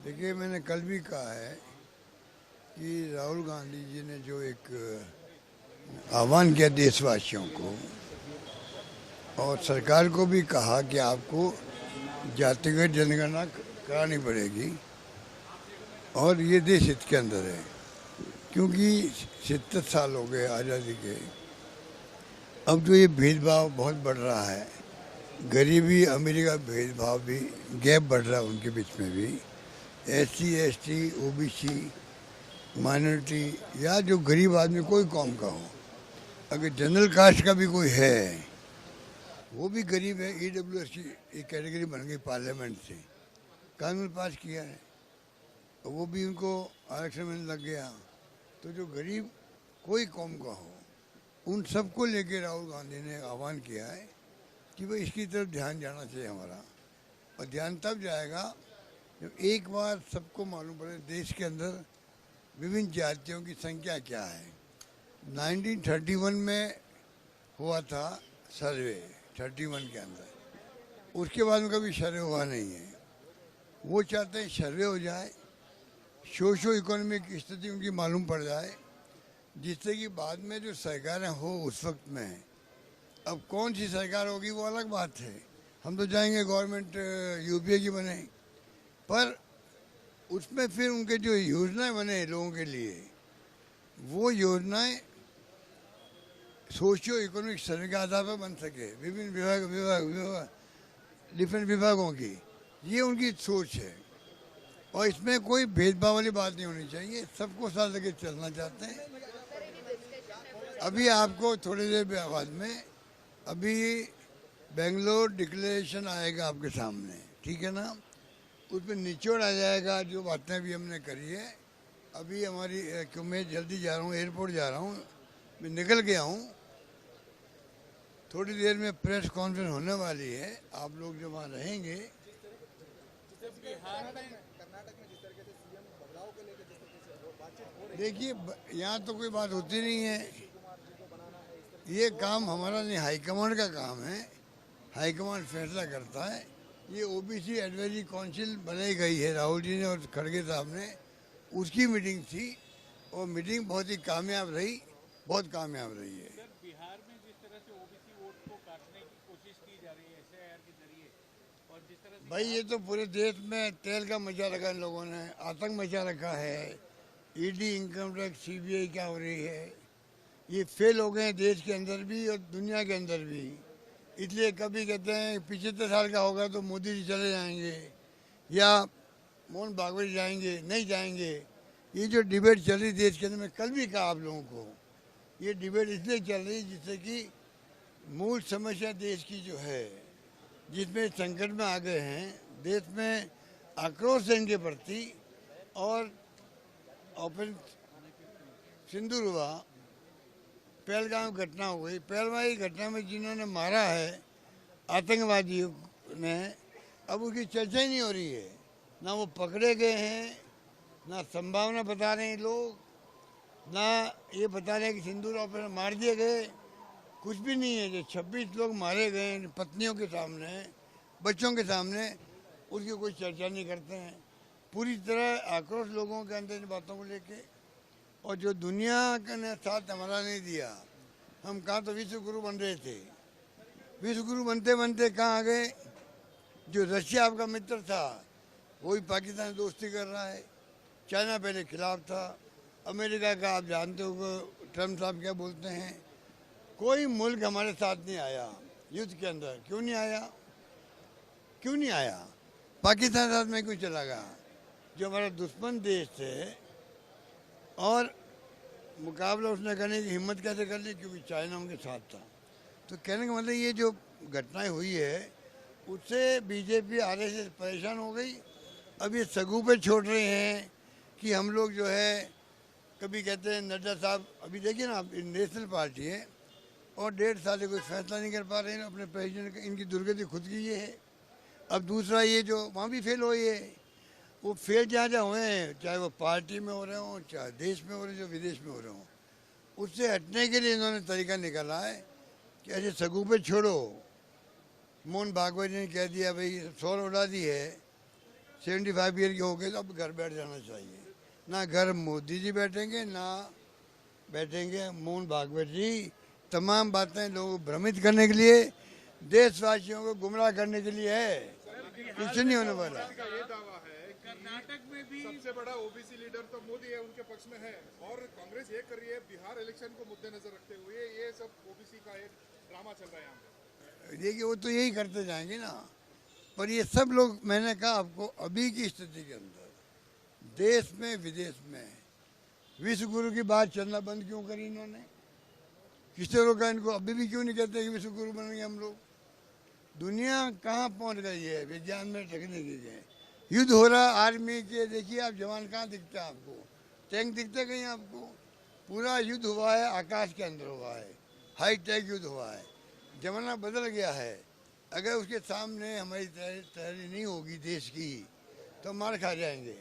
देखिए, मैंने कल भी कहा है कि राहुल गांधी जी ने जो एक आह्वान किया देशवासियों को और सरकार को भी कहा कि आपको जातिगत जनगणना करानी पड़ेगी और ये देश हित के अंदर है, क्योंकि 70 साल हो गए आज़ादी के। अब जो ये भेदभाव बहुत बढ़ रहा है, गरीबी अमीरी का भेदभाव भी, गैप बढ़ रहा है उनके बीच में भी। SC ST OBC माइनॉरिटी या जो गरीब आदमी कोई कौम का हो, अगर जनरल कास्ट का भी कोई है, वो भी गरीब है। EWS की एक कैटेगरी बन गई पार्लियामेंट से, कानून पास किया है, तो वो भी उनको आरक्षण में लग गया। तो जो गरीब कोई कौम का हो, उन सबको लेके राहुल गांधी ने आह्वान किया है कि भाई इसकी तरफ ध्यान जाना चाहिए हमारा। और ध्यान तब जाएगा जब एक बार सबको मालूम पड़े देश के अंदर विभिन्न जातियों की संख्या क्या है। 1931 में हुआ था सर्वे, 31 के अंदर, उसके बाद में कभी सर्वे हुआ नहीं है। वो चाहते हैं सर्वे हो जाए, सोशो इकोनॉमिक स्थिति उनकी मालूम पड़ जाए, जिससे कि बाद में जो सरकारें हो उस वक्त में, अब कौन सी सरकार होगी वो अलग बात है। हम तो जाएंगे गवर्नमेंट UPA की बने, पर उसमें फिर उनके जो योजनाएं बने लोगों के लिए, वो योजनाएं सोशियो इकोनॉमिक सर्वे के आधार पर बन सके, विभिन्न डिफरेंट विभागों की। ये उनकी सोच है और इसमें कोई भेदभाव वाली बात नहीं होनी चाहिए, सबको साथ लेके चलना चाहते हैं। अभी आपको थोड़ी देर बाद में अभी बेंगलोर डिक्लेरेशन आएगा आपके सामने, ठीक है ना। उसमें निचोड़ आ जाएगा जो बातें भी हमने करी है। अभी हमारी क्यों मैं जल्दी जा रहा हूँ, एयरपोर्ट जा रहा हूँ, मैं निकल गया हूँ। थोड़ी देर में प्रेस कॉन्फ्रेंस होने वाली है, आप लोग जो वहाँ रहेंगे। देखिए, यहाँ तो कोई बात होती नहीं है, ये काम हमारा नहीं, हाईकमांड का काम है। हाईकमांड फैसला करता है। ये OBC एडवाइजरी काउंसिल बनाई गई है राहुल जी ने और खड़गे साहब ने, उसकी मीटिंग थी और मीटिंग बहुत ही कामयाब रही, बहुत कामयाब रही है। सर, बिहार में जिस तरह से OBC वोट को काटने की कोशिश की जा रही है SIR के जरिए, और जिस तरह से भाई ये तो पूरे देश में तेल का मचा रखा इन लोगों ने, आतंक मचा रखा है। ED, इनकम टैक्स, CBI क्या हो रही है, ये फेल हो गए हैं देश के अंदर भी और दुनिया के अंदर भी। इसलिए कभी कहते हैं 75 साल का होगा तो मोदी जी चले जाएंगे या मोहन भागवत जाएंगे, नहीं जाएंगे। ये जो डिबेट चल रही देश के अंदर, मैं कल भी कहा आप लोगों को, ये डिबेट इसलिए चल रही जिससे कि मूल समस्या देश की जो है, जिसमें संकट में आ गए हैं, देश में आक्रोश है इनके प्रति। और ऑपरेशन सिंदूर हुआ, पहलगाम घटना हो गई, पहलगाम घटना में जिन्होंने मारा है आतंकवादियों ने, अब उसकी चर्चा ही नहीं हो रही है। ना वो पकड़े गए हैं, ना संभावना बता रहे हैं लोग, ना ये बता रहे हैं कि सिंदूर ऑपरेशन मार दिए गए, कुछ भी नहीं है। जो 26 लोग मारे गए पत्नियों के सामने, बच्चों के सामने, उसकी कोई चर्चा नहीं करते हैं। पूरी तरह आक्रोश लोगों के अंदर इन बातों को लेके। और जो दुनिया ने साथ हमारा नहीं दिया, हम कहाँ तो विश्व गुरु बन रहे थे, विश्व गुरु बनते बनते कहाँ आ गए। जो रशिया आपका मित्र था, वही पाकिस्तान से दोस्ती कर रहा है। चाइना पहले खिलाफ था, अमेरिका का आप जानते हो ट्रम्प साहब क्या बोलते हैं। कोई मुल्क हमारे साथ नहीं आया युद्ध के अंदर। क्यों नहीं आया, क्यों नहीं आया? पाकिस्तान साथ में क्यों चला गया, जो हमारा दुश्मन देश थे। और मुकाबला उसने करने की हिम्मत कैसे कर ली, क्योंकि चाइना उनके साथ था। तो कहने का मतलब ये जो घटनाएं हुई है, उससे BJP RSS परेशान हो गई। अब ये सगू पे छोड़ रहे हैं कि हम लोग जो है, कभी कहते हैं नड्डा साहब, अभी देखिए ना आप, नेशनल पार्टी है और 1.5 साल से कोई फैसला नहीं कर पा रहे हैं अपने प्रेसिडेंट का। इनकी दुर्गति खुद की ये है। अब दूसरा ये जो वहाँ भी फेल हुई है, वो फेल जहाँ जहाँ हुए हैं, चाहे वो पार्टी में हो रहे हों, चाहे देश में हो रहे, जो विदेश में हो रहे हों, उससे हटने के लिए इन्होंने तरीका निकाला है कि ऐसे सगू पे छोड़ो। मोहन भागवत ने कह दिया भाई, सौर उड़ा दी है, 75 ईयर के हो गए तो अब घर बैठ जाना चाहिए। ना घर मोदी जी बैठेंगे, ना बैठेंगे मोहन भागवत जी। तमाम बातें लोगों को भ्रमित करने के लिए, देशवासियों को गुमराह करने के लिए है, कुछ नहीं होने वाला। का ये दावा है कि कर्नाटक में भी सबसे बड़ा ओबीसी लीडर तो मोदी है, उनके पक्ष में है, और कांग्रेस ये कर रही है बिहार इलेक्शन को मुद्देनजर रखते हुए ये सब ओबीसी का एक ड्रामा चल रहा है यहाँ पे। देखिए वो तो यही करते जाएंगे ना, पर ये सब लोग, मैंने कहा आपको, अभी की स्थिति के अंदर देश में विदेश में विश्व गुरु की बात चलना बंद क्यों करी इन्होंने? किसने रोका इनको? अभी भी क्यों नहीं कहते कि विश्व गुरु बनेंगे हम लोग? दुनिया कहाँ पहुंच गई है विज्ञान में, टेक्निक के। युद्ध हो रहा आर्मी के, देखिए आप जवान कहाँ दिखते हैं आपको? टैंक दिखते कहीं आपको? पूरा युद्ध हुआ है आकाश के अंदर हुआ है, हाई टेक युद्ध हुआ है। जमाना बदल गया है। अगर उसके सामने हमारी तैयारी नहीं होगी देश की तो मार खा जाएंगे।